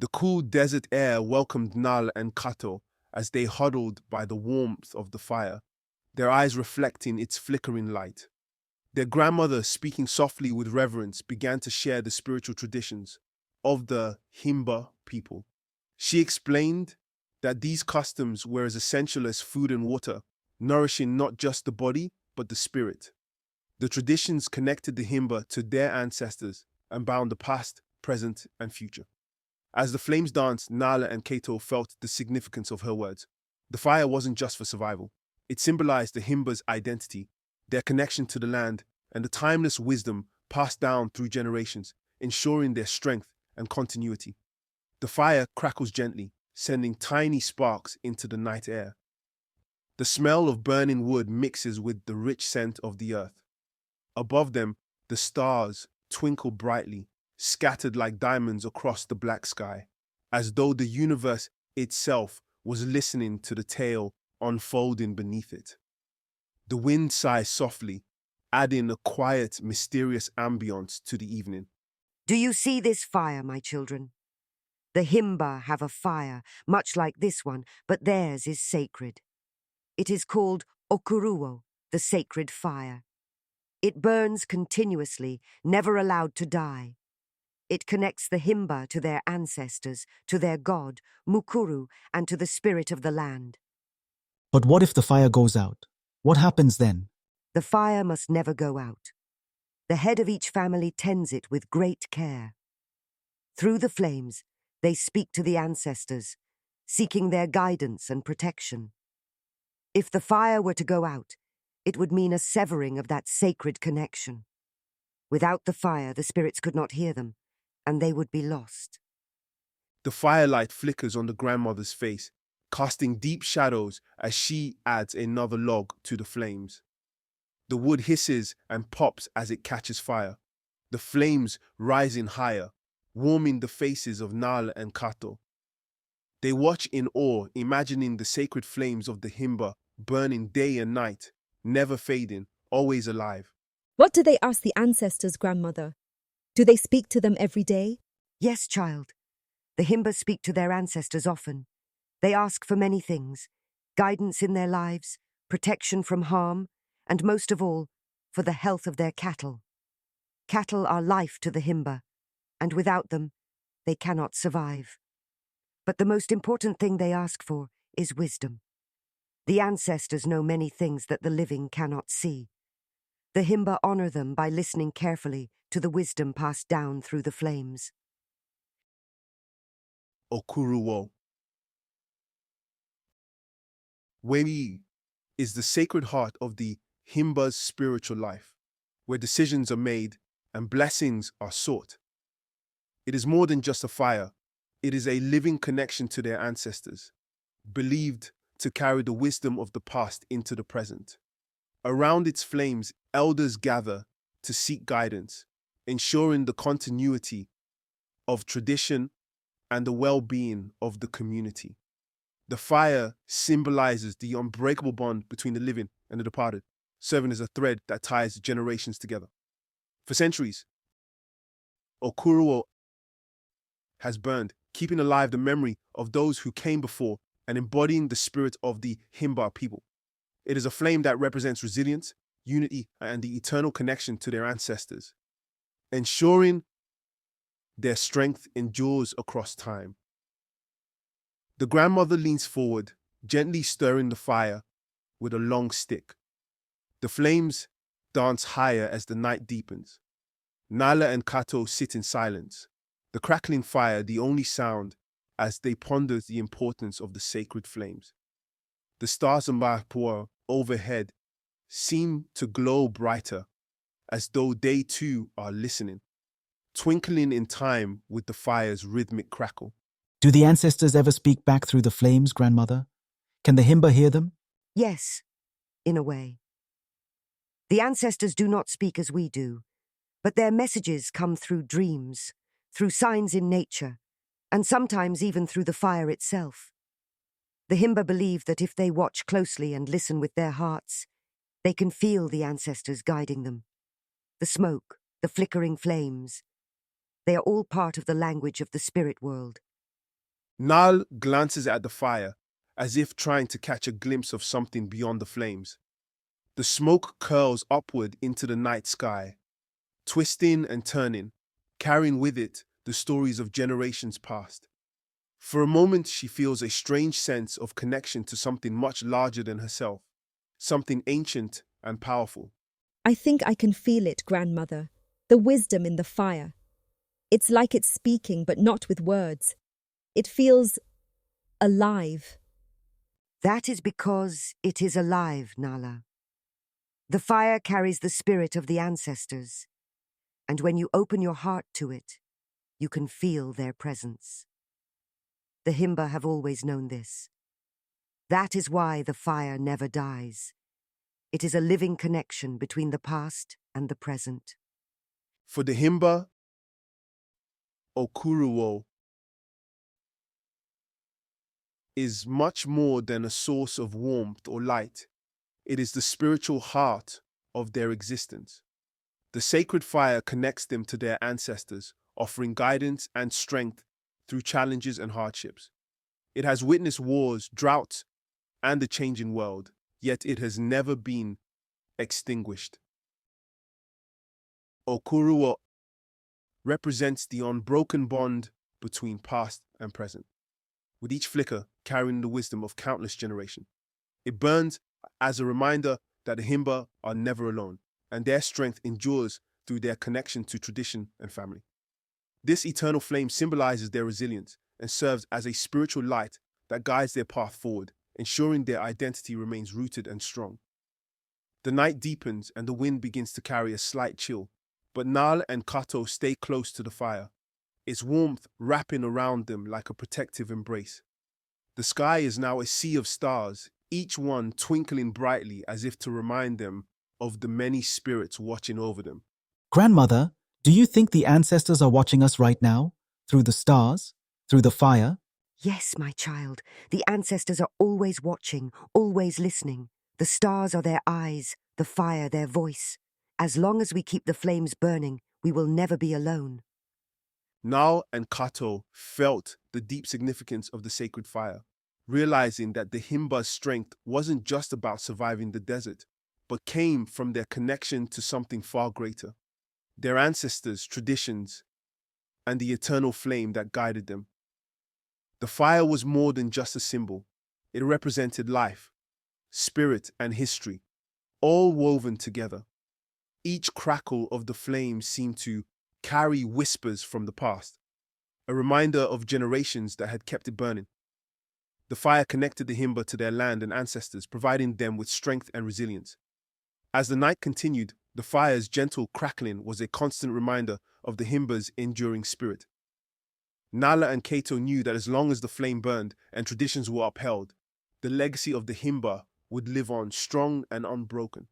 The cool desert air welcomed Nala and Kato as they huddled by the warmth of the fire, their eyes reflecting its flickering light. Their grandmother, speaking softly with reverence, began to share the spiritual traditions of the Himba people. She explained that these customs were as essential as food and water, nourishing not just the body, but the spirit. The traditions connected the Himba to their ancestors and bound the past, present, and future. As the flames danced, Nala and Kato felt the significance of her words. The fire wasn't just for survival. It symbolized the Himba's identity, their connection to the land, and the timeless wisdom passed down through generations, ensuring their strength and continuity. The fire crackles gently, sending tiny sparks into the night air. The smell of burning wood mixes with the rich scent of the earth. Above them, the stars twinkle brightly, scattered like diamonds across the black sky, as though the universe itself was listening to the tale unfolding beneath it. The wind sighs softly, adding a quiet, mysterious ambience to the evening. Do you see this fire, my children? The Himba have a fire, much like this one, but theirs is sacred. It is called Okuruo, the sacred fire. It burns continuously, never allowed to die. It connects the Himba to their ancestors, to their god, Mukuru, and to the spirit of the land. But what if the fire goes out? What happens then? The fire must never go out. The head of each family tends it with great care. Through the flames, they speak to the ancestors, seeking their guidance and protection. If the fire were to go out, it would mean a severing of that sacred connection. Without the fire, the spirits could not hear them, and they would be lost. The firelight flickers on the grandmother's face, casting deep shadows as she adds another log to the flames. The wood hisses and pops as it catches fire, the flames rising higher, warming the faces of Nala and Kato. They watch in awe, imagining the sacred flames of the Himba burning day and night, never fading, always alive. What do they ask the ancestors, grandmother? Do they speak to them every day? Yes, child. The Himba speak to their ancestors often. They ask for many things: guidance in their lives, protection from harm, and most of all, for the health of their cattle. Cattle are life to the Himba, and without them, they cannot survive. But the most important thing they ask for is wisdom. The ancestors know many things that the living cannot see. The Himba honor them by listening carefully to the wisdom passed down through the flames. Okuruo. Wei is the sacred heart of the Himba's spiritual life, where decisions are made and blessings are sought. It is more than just a fire. It is a living connection to their ancestors, believed to carry the wisdom of the past into the present. Around its flames, elders gather to seek guidance, ensuring the continuity of tradition and the well-being of the community. The fire symbolizes the unbreakable bond between the living and the departed, serving as a thread that ties generations together. For centuries, Okuruo has burned, keeping alive the memory of those who came before and embodying the spirit of the Himba people. It is a flame that represents resilience, unity, and the eternal connection to their ancestors, ensuring their strength endures across time. The grandmother leans forward, gently stirring the fire with a long stick. The flames dance higher as the night deepens. Nala and Kato sit in silence, the crackling fire the only sound as they ponder the importance of the sacred flames. The stars in Mapua overhead seem to glow brighter, as though they too are listening, twinkling in time with the fire's rhythmic crackle. Do the ancestors ever speak back through the flames, grandmother? Can the Himba hear them? Yes, in a way. The ancestors do not speak as we do, but their messages come through dreams, through signs in nature, and sometimes even through the fire itself. The Himba believe that if they watch closely and listen with their hearts, they can feel the ancestors guiding them. The smoke, the flickering flames, they are all part of the language of the spirit world, Nal glances at the fire, as if trying to catch a glimpse of something beyond the flames. The smoke curls upward into the night sky, twisting and turning, carrying with it the stories of generations past. For a moment, she feels a strange sense of connection to something much larger than herself, something ancient and powerful. I think I can feel it, grandmother. The wisdom in the fire. It's like it's speaking, but not with words. It feels alive. That is because it is alive, Nala. The fire carries the spirit of the ancestors, and when you open your heart to it, you can feel their presence. The Himba have always known this. That is why the fire never dies. It is a living connection between the past and the present. For the Himba, Okuruwo is much more than a source of warmth or light. It is the spiritual heart of their existence. The sacred fire connects them to their ancestors, offering guidance and strength through challenges and hardships. It has witnessed wars, droughts, and the changing world, yet it has never been extinguished. Okuruo represents the unbroken bond between past and present, with each flicker carrying the wisdom of countless generations. It burns as a reminder that the Himba are never alone, and their strength endures through their connection to tradition and family. This eternal flame symbolizes their resilience and serves as a spiritual light that guides their path forward, ensuring their identity remains rooted and strong. The night deepens and the wind begins to carry a slight chill, but Nal and Kato stay close to the fire, its warmth wrapping around them like a protective embrace. The sky is now a sea of stars, each one twinkling brightly as if to remind them of the many spirits watching over them. Grandmother, do you think the ancestors are watching us right now? Through the stars? Through the fire? Yes, my child, the ancestors are always watching, always listening. The stars are their eyes, the fire their voice. As long as we keep the flames burning, we will never be alone. Nal and Kato felt the deep significance of the sacred fire, realizing that the Himba's strength wasn't just about surviving the desert, but came from their connection to something far greater, their ancestors, traditions, and the eternal flame that guided them. The fire was more than just a symbol. It represented life, spirit, and history, all woven together. Each crackle of the flame seemed to carry whispers from the past, a reminder of generations that had kept it burning. The fire connected the Himba to their land and ancestors, providing them with strength and resilience. As the night continued, the fire's gentle crackling was a constant reminder of the Himba's enduring spirit. Nala and Kato knew that as long as the flame burned and traditions were upheld, the legacy of the Himba would live on strong and unbroken.